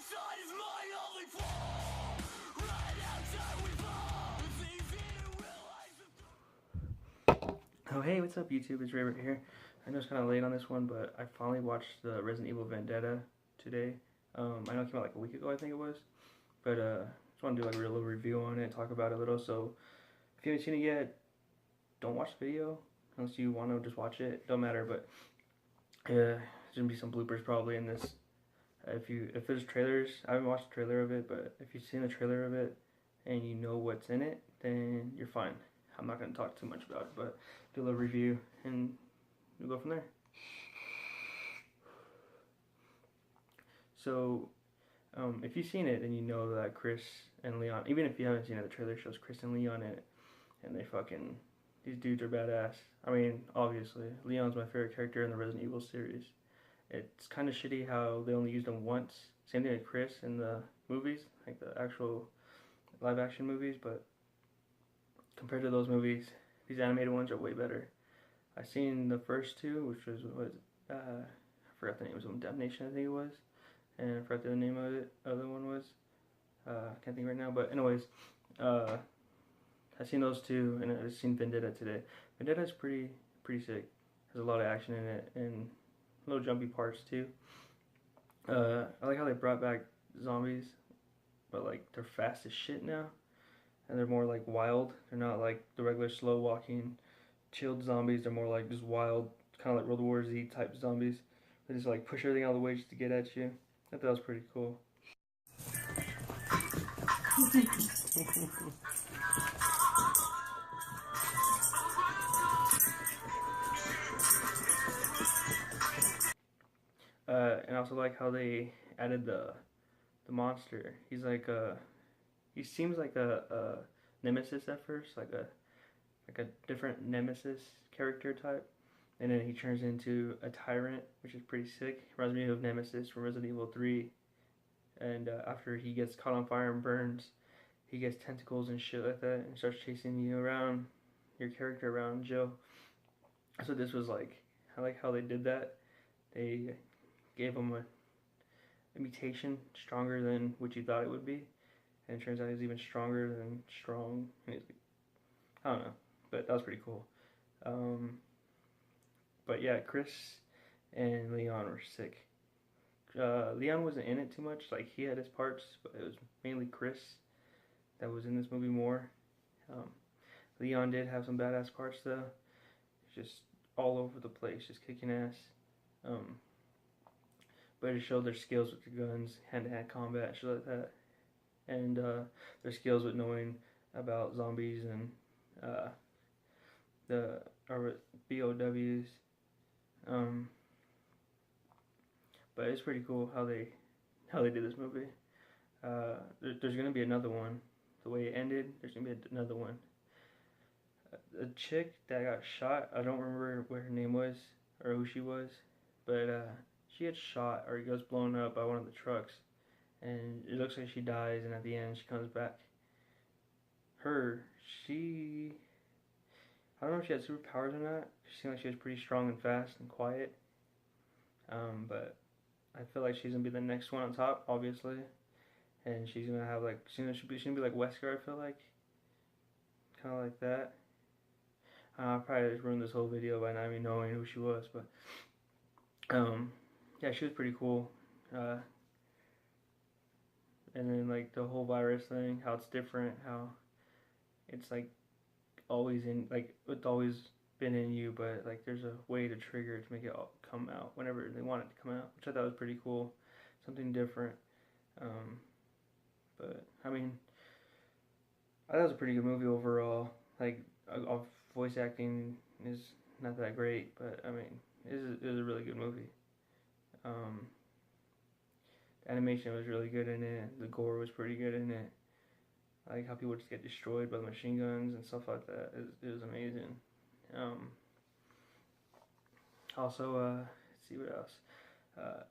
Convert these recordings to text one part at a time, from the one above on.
outside is my only flaw. Right outside we fall. It's easy to realize. Oh hey, what's up YouTube? It's Ray right here. I know it's kind of late on this one, but I finally watched the Resident Evil Vendetta today. I know it came out like a week ago, I think it was. But just want to do like a real little review on it, talk about it a little. So if you haven't seen it yet, don't watch the video unless you want to just watch it. Don't matter, but there's gonna be some bloopers probably in this. If there's trailers, I haven't watched the trailer of it, but if you've seen the trailer of it and you know what's in it, then you're fine. I'm not gonna talk too much about it, but do a little review and we'll go from there. So, if you've seen it, then you know that Chris and Leon, even if you haven't seen it, the trailer shows Chris and Leon in it, and these dudes are badass. I mean, obviously, Leon's my favorite character in the Resident Evil series. It's kind of shitty how they only used him once. Same thing with Chris in the movies, like the actual live action movies, but compared to those movies, these animated ones are way better. I seen the first two, which was I forgot the name, it was Damnation, I think it was, and I forgot the name of it, other one was, I can't think right now, but anyways, I seen those two, and I seen Vendetta today. Vendetta's pretty sick. There's a lot of action in it, and little jumpy parts too. I like how they brought back zombies, but like they're fast as shit now, and they're more like wild. They're not like the regular slow walking, chilled zombies. They're more like just wild, kind of like World War Z type zombies. They just like push everything out of the way just to get at you. I thought that was pretty cool. And I also like how they added the monster. He's like he seems like a nemesis at first, like a different nemesis character type, and then he turns into a tyrant, which is pretty sick. Reminds me of Nemesis from Resident Evil 3. And after he gets caught on fire and burns, he gets tentacles and shit like that, and starts chasing you around, your character around, Joe. So this was like, I like how they did that. They gave him a mutation stronger than what you thought it would be, and it turns out he's even stronger than strong. I don't know, but that was pretty cool. But yeah, Chris and Leon were sick. Leon wasn't in it too much, like he had his parts, but it was mainly Chris that was in this movie more. Leon did have some badass parts though, just all over the place, just kicking ass. But it showed their skills with the guns, hand-to-hand combat, shit like that, and their skills with knowing about zombies and the BOWs. But it's pretty cool how they did this movie. There's gonna be another one. The way it ended, there's gonna be another one. A chick that got shot, I don't remember what her name was or who she was, but she gets shot or gets blown up by one of the trucks, and it looks like she dies, and at the end she comes back. I don't know if she had superpowers or not. She seemed like she was pretty strong and fast and quiet. But I feel like she's gonna be the next one on top, obviously, and she's gonna have like she's gonna be like Wesker. I feel like, kind of like that. I probably just ruined this whole video by not even knowing who she was, but yeah, she was pretty cool. And then like the whole virus thing, how it's different, how it's like always in, like it's always been in you, but like there's a way to trigger it to make it all come out whenever they want it to come out, which I thought was pretty cool, something different. But I mean, I thought it was a pretty good movie overall. Like voice acting is not that great, but I mean, it was a really good movie. The animation was really good in it. The gore was pretty good in it. I like how people just get destroyed by the machine guns and stuff like that. It was amazing. Also, let's see what else.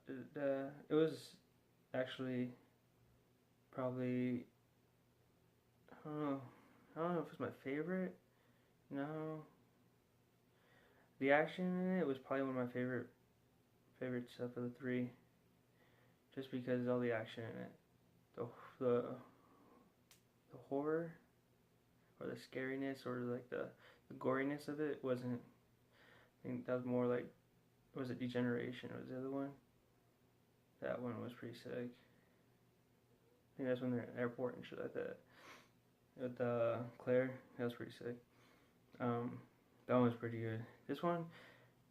It was actually probably, I don't know if it's my favorite. No. The action in it was probably one of my favorite stuff of the three. just because of all the action in it. The horror or the scariness or like the goriness of it wasn't. I think that was more like, was it Degeneration or was the other one? That one was pretty sick. I think that's when they're in the airport and shit like that. With Claire, that was pretty sick. That one was pretty good. This one,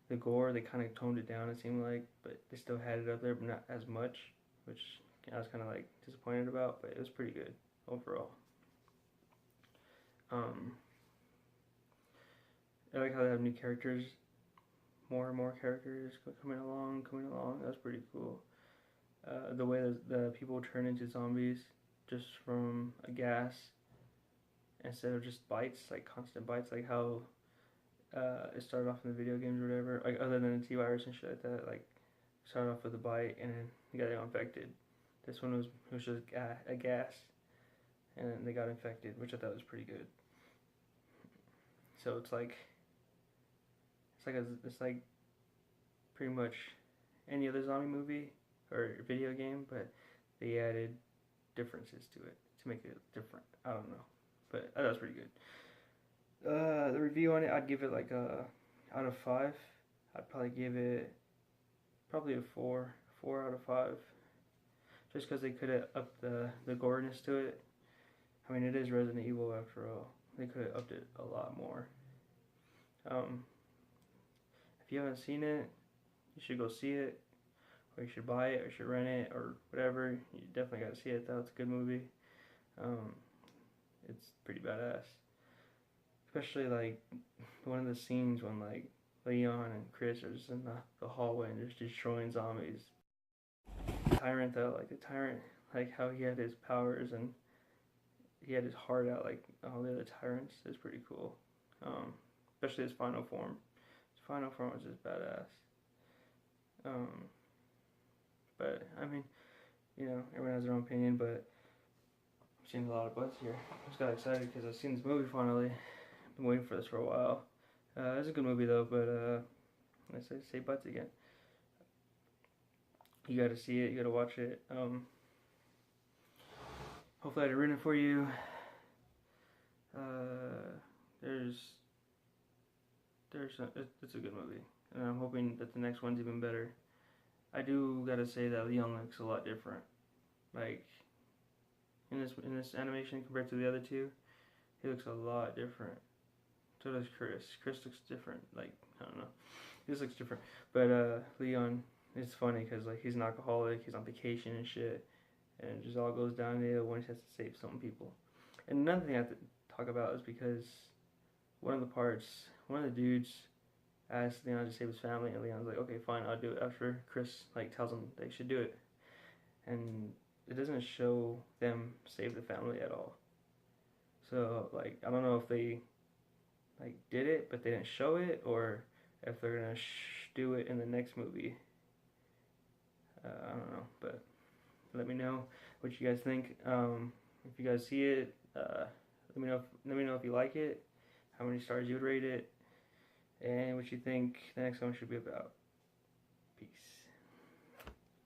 the gore, they kind of toned it down, it seemed like, but they still had it up there, but not as much, which I was kind of like disappointed about, but it was pretty good overall. I like how they have new characters, more and more characters coming along. That was pretty cool. The way the people turn into zombies just from a gas instead of just bites, like constant bites, like how it started off in the video games or whatever, like other than the T-virus and shit like that, like started off with a bite and then you got infected. This one was just a gas and then they got infected, which I thought was pretty good. So it's like pretty much any other zombie movie or video game, but they added differences to it to make it different. I don't know, but I thought it was pretty good. The review on it, I'd give it like a out of 5. I'd probably give it a 4 out of 5, just because they could have upped the goriness to it. I mean, it is Resident Evil after all. They could have upped it a lot more. If you haven't seen it, you should go see it, or you should buy it, or you should rent it, or whatever. You definitely gotta see it though. It's a good movie. It's pretty badass. Especially like one of the scenes when like Leon and Chris are just in the hallway and just destroying zombies. Tyrant though, like the Tyrant, like how he had his powers and he had his heart out like all the other tyrants is pretty cool. Especially his final form. His final form was just badass. But I mean, you know, everyone has their own opinion, but I've seen a lot of butts here. I just got excited because I've seen this movie finally. I've been waiting for this for a while. It's a good movie though, but let's say butts again. You gotta see it, you gotta watch it. Hopefully I did ruin it for you. It's a good movie, and I'm hoping that the next one's even better. I do gotta say that Leon looks a lot different. Like in this animation compared to the other two, he looks a lot different. So does Chris. Chris looks different. Like I don't know, he just looks different. But Leon, it's funny because like he's an alcoholic, he's on vacation and shit, and it just all goes downhill when he has to save some people. And another thing I have to talk about is because one of the dudes asked Leon to save his family, and Leon's like, okay, fine, I'll do it, after Chris like tells him they should do it. And it doesn't show them save the family at all. So like I don't know if they like did it but they didn't show it, or if they're gonna do it in the next movie. I don't know, but let me know what you guys think. If you guys see it, let me know if you like it, how many stars you would rate it, and what you think the next one should be about. Peace.